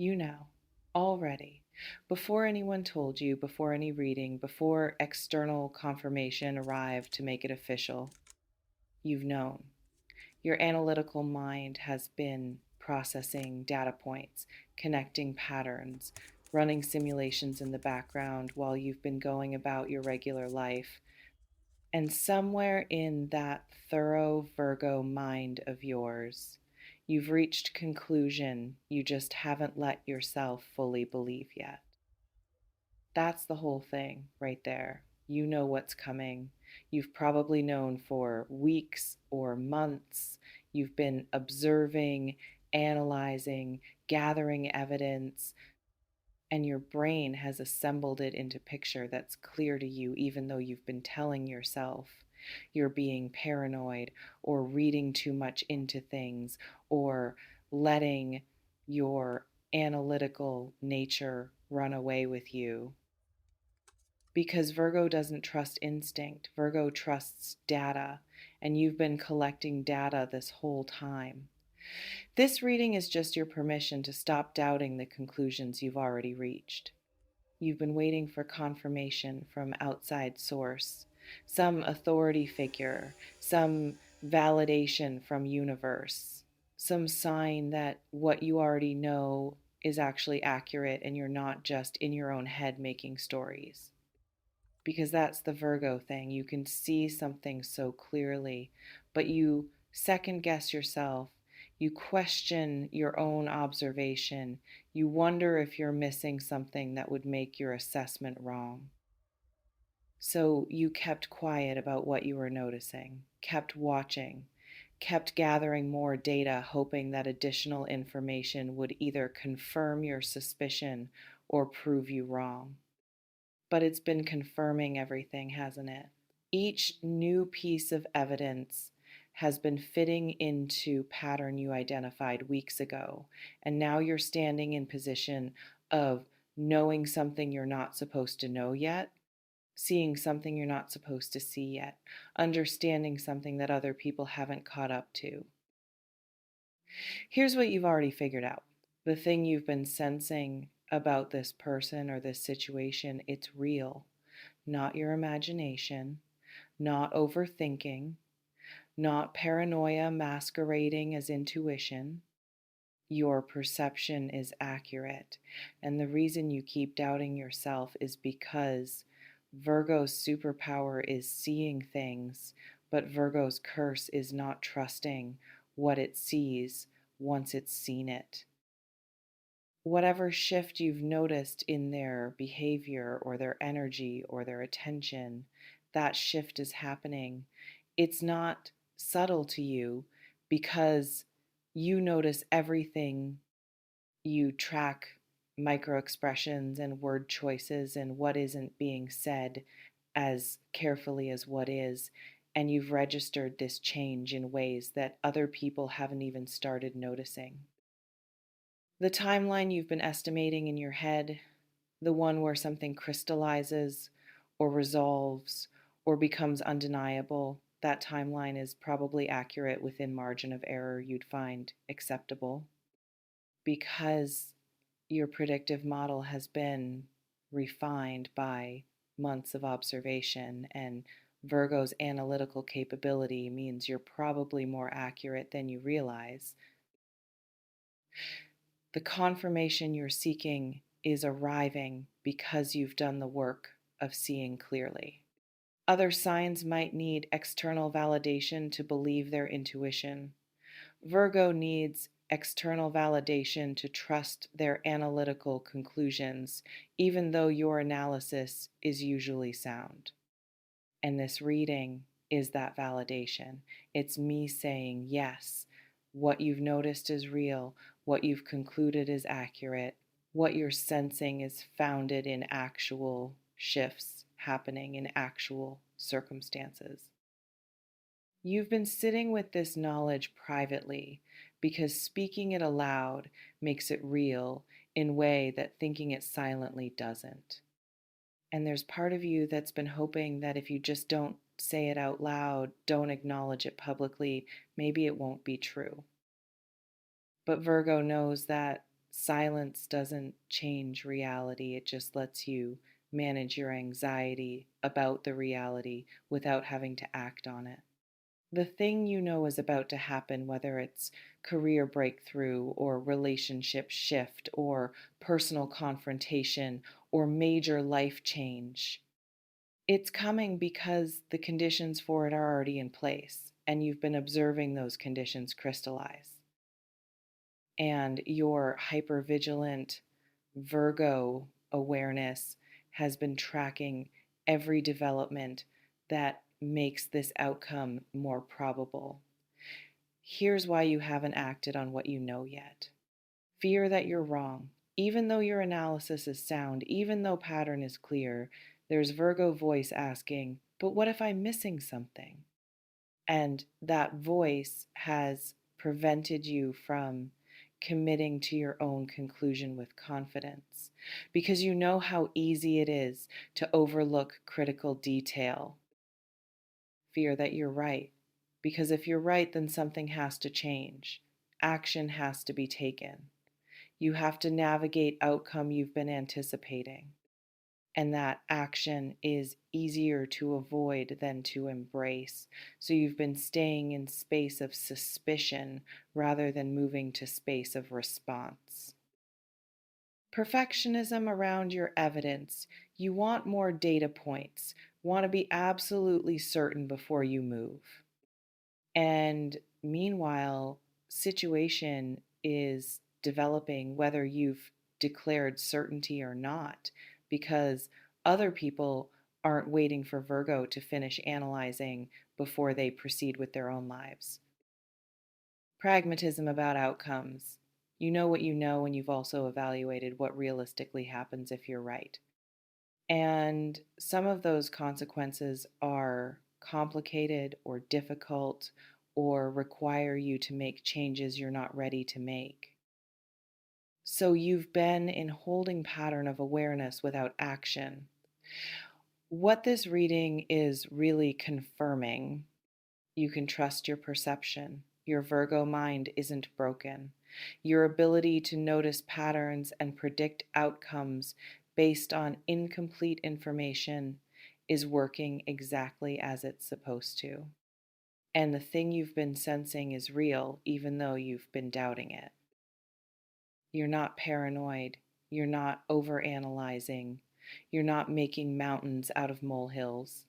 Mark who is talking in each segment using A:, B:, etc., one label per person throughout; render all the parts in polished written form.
A: You know, already, before anyone told you, before any reading, before external confirmation arrived to make it official, you've known. Your analytical mind has been processing data points, connecting patterns, running simulations in the background while you've been going about your regular life. And somewhere in that thorough Virgo mind of yours, you've reached conclusion you just haven't let yourself fully believe yet. That's the whole thing right there. You know what's coming. You've probably known for weeks or months. You've been observing, analyzing, gathering evidence, and your brain has assembled it into picture that's clear to you, even though you've been telling yourself you're being paranoid or reading too much into things or letting your analytical nature run away with you. Because Virgo doesn't trust instinct, Virgo trusts data, and you've been collecting data this whole time. This reading is just your permission to stop doubting the conclusions you've already reached. You've been waiting for confirmation from outside source, some authority figure, some validation from universe, some sign that what you already know is actually accurate and you're not just in your own head making stories. Because that's the Virgo thing. You can see something so clearly, but you second guess yourself. You question your own observation. You wonder if you're missing something that would make your assessment wrong. So you kept quiet about what you were noticing, kept watching, kept gathering more data, hoping that additional information would either confirm your suspicion or prove you wrong. But it's been confirming everything, hasn't it? Each new piece of evidence has been fitting into pattern you identified weeks ago, and now you're standing in position of knowing something you're not supposed to know yet, seeing something you're not supposed to see yet, understanding something that other people haven't caught up to. Here's what you've already figured out. The thing you've been sensing about this person or this situation, it's real, not your imagination, not overthinking, not paranoia masquerading as intuition. Your perception is accurate. And the reason you keep doubting yourself is because Virgo's superpower is seeing things, but Virgo's curse is not trusting what it sees once it's seen it. Whatever shift you've noticed in their behavior or their energy or their attention, that shift is happening. It's not subtle to you because you notice everything. You track micro expressions and word choices and what isn't being said as carefully as what is. And you've registered this change in ways that other people haven't even started noticing. The timeline you've been estimating in your head, the one where something crystallizes or resolves or becomes undeniable, that timeline is probably accurate within margin of error you'd find acceptable because your predictive model has been refined by months of observation, and Virgo's analytical capability means you're probably more accurate than you realize. The confirmation you're seeking is arriving because you've done the work of seeing clearly. Other signs might need external validation to believe their intuition. Virgo needs external validation to trust their analytical conclusions, even though your analysis is usually sound. And this reading is that validation. It's me saying, yes, what you've noticed is real, what you've concluded is accurate, what you're sensing is founded in actual shifts happening in actual circumstances. You've been sitting with this knowledge privately because speaking it aloud makes it real in a way that thinking it silently doesn't. And there's part of you that's been hoping that if you just don't say it out loud, don't acknowledge it publicly, maybe it won't be true. But Virgo knows that Silence doesn't change reality, it just lets you manage your anxiety about the reality without having to act on it. The thing you know is about to happen, whether it's career breakthrough or relationship shift or personal confrontation or major life change, it's coming because the conditions for it are already in place and you've been observing those conditions crystallize. And your hypervigilant Virgo awareness has been tracking every development that makes this outcome more probable. Here's why you haven't acted on what you know yet: fear that you're wrong. Even though your analysis is sound, even though pattern is clear, there's Virgo voice asking, but what if I'm missing something? And that voice has prevented you from committing to your own conclusion with confidence because you know how easy it is to overlook critical detail. Fear that you're right. Because if you're right, then something has to change. Action has to be taken. You have to navigate outcome you've been anticipating. And that action is easier to avoid than to embrace. So you've been staying in space of suspicion rather than moving to space of response. Perfectionism around your evidence. You want more data points, want to be absolutely certain before you move. And meanwhile, situation is developing whether you've declared certainty or not, because other people aren't waiting for Virgo to finish analyzing before they proceed with their own lives. Pragmatism about outcomes. You know what you know, and you've also evaluated what realistically happens if you're right. And some of those consequences are complicated or difficult or require you to make changes you're not ready to make. So you've been in holding pattern of awareness without action. What this reading is really confirming: you can trust your perception. Your Virgo mind isn't broken. Your ability to notice patterns and predict outcomes based on incomplete information is working exactly as it's supposed to. And the thing you've been sensing is real, even though you've been doubting it. You're not paranoid. You're not overanalyzing. You're not making mountains out of molehills.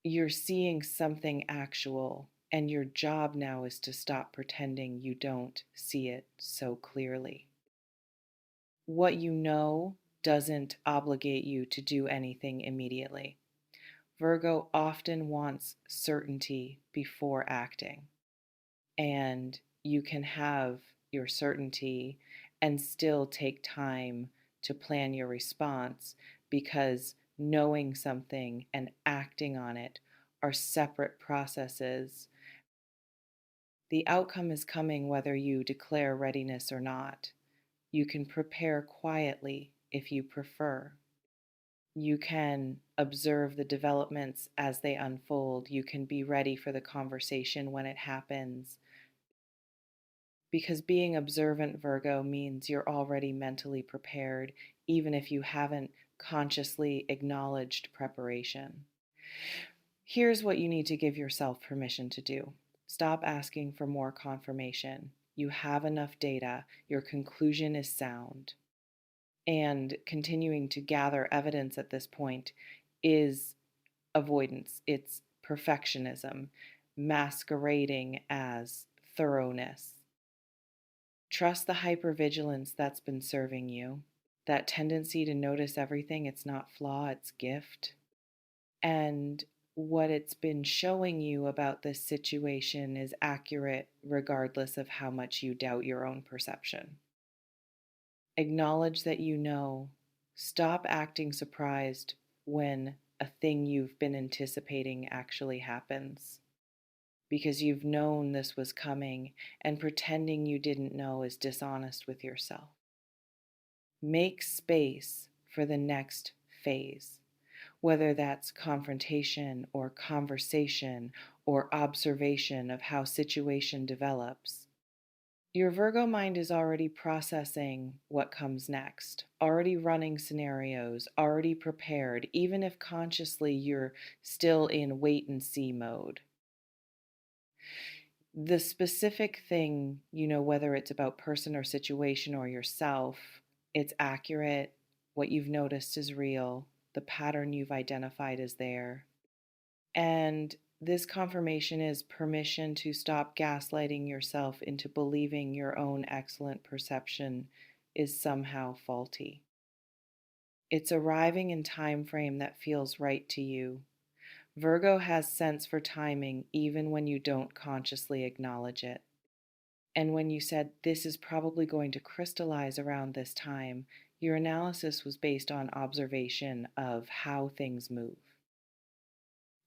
A: You're seeing something actual, and your job now is to stop pretending you don't see it so clearly. What you know doesn't obligate you to do anything immediately. Virgo often wants certainty before acting, and you can have your certainty and still take time to plan your response, because knowing something and acting on it are separate processes. The outcome is coming whether you declare readiness or not. You can prepare quietly if you prefer. You can observe the developments as they unfold. You can be ready for the conversation when it happens. Because being observant, Virgo, means you're already mentally prepared, even if you haven't consciously acknowledged preparation. Here's what you need to give yourself permission to do: stop asking for more confirmation. You have enough data, your conclusion is sound. And continuing to gather evidence at this point is avoidance, it's perfectionism masquerading as thoroughness. Trust the hypervigilance that's been serving you, that tendency to notice everything. It's not flaw, it's gift. And what it's been showing you about this situation is accurate regardless of how much you doubt your own perception. Acknowledge that you know. Stop acting surprised when a thing you've been anticipating actually happens, because you've known this was coming, and pretending you didn't know is dishonest with yourself. Make space for the next phase, whether that's confrontation or conversation or observation of how situation develops. Your Virgo mind is already processing what comes next, already running scenarios, already prepared, even if consciously you're still in wait and see mode. The specific thing, whether it's about person or situation or yourself, it's accurate. What you've noticed is real. The pattern you've identified is there. And this confirmation is permission to stop gaslighting yourself into believing your own excellent perception is somehow faulty. It's arriving in time frame that feels right to you. Virgo has sense for timing even when you don't consciously acknowledge it. And when you said this is probably going to crystallize around this time, your analysis was based on observation of how things move.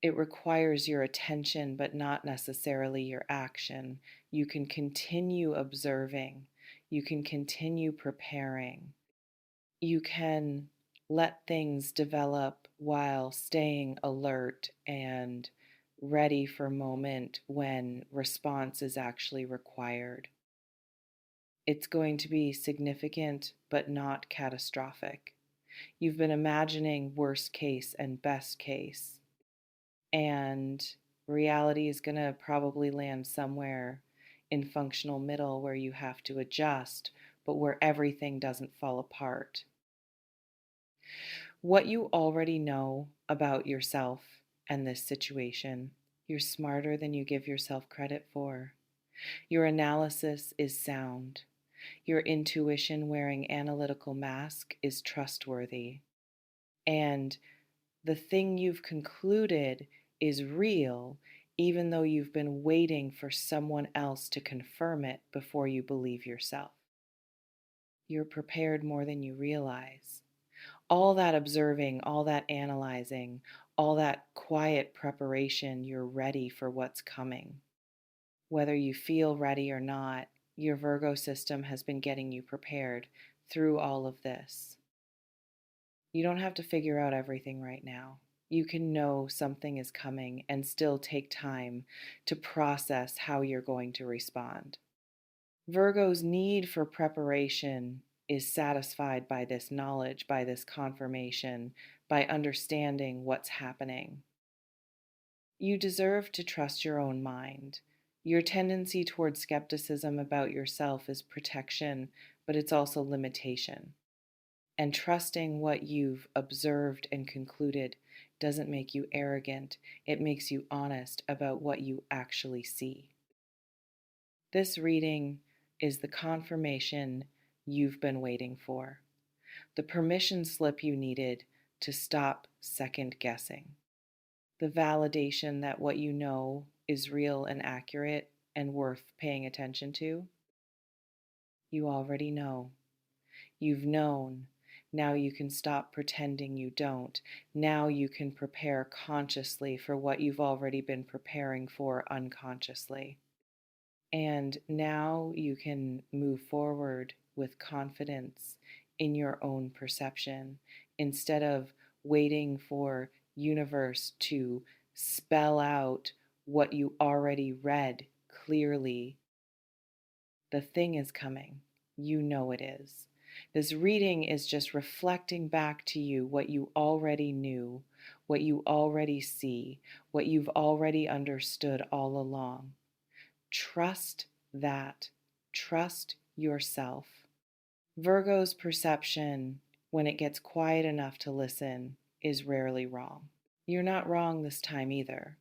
A: It requires your attention, but not necessarily your action. You can continue observing, you can continue preparing, you can let things develop while staying alert and ready for moment when response is actually required. It's going to be significant, but not catastrophic. You've been imagining worst case and best case, and reality is going to probably land somewhere in functional middle where you have to adjust, but where everything doesn't fall apart. What you already know about yourself and this situation, you're smarter than you give yourself credit for. Your analysis is sound. Your intuition wearing analytical mask is trustworthy. And the thing you've concluded is real, even though you've been waiting for someone else to confirm it before you believe yourself. You're prepared more than you realize. All that observing, all that analyzing, all that quiet preparation, you're ready for what's coming. Whether you feel ready or not, your Virgo system has been getting you prepared through all of this. You don't have to figure out everything right now. You can know something is coming and still take time to process how you're going to respond. Virgo's need for preparation is satisfied by this knowledge, by this confirmation, by understanding what's happening. You deserve to trust your own mind. Your tendency towards skepticism about yourself is protection, but it's also limitation. And trusting what you've observed and concluded doesn't make you arrogant, it makes you honest about what you actually see. This reading is the confirmation you've been waiting for, the permission slip you needed to stop second guessing, the validation that what you know is real and accurate and worth paying attention to. You already know. You've known. Now you can stop pretending you don't. Now you can prepare consciously for what you've already been preparing for unconsciously. And now you can move forward with confidence in your own perception instead of waiting for universe to spell out what you already read clearly. The thing is coming. You know it is. This reading is just reflecting back to you what you already knew, what you already see, what you've already understood all along. Trust that. Trust yourself. Virgo's perception, when it gets quiet enough to listen, is rarely wrong. You're not wrong this time either.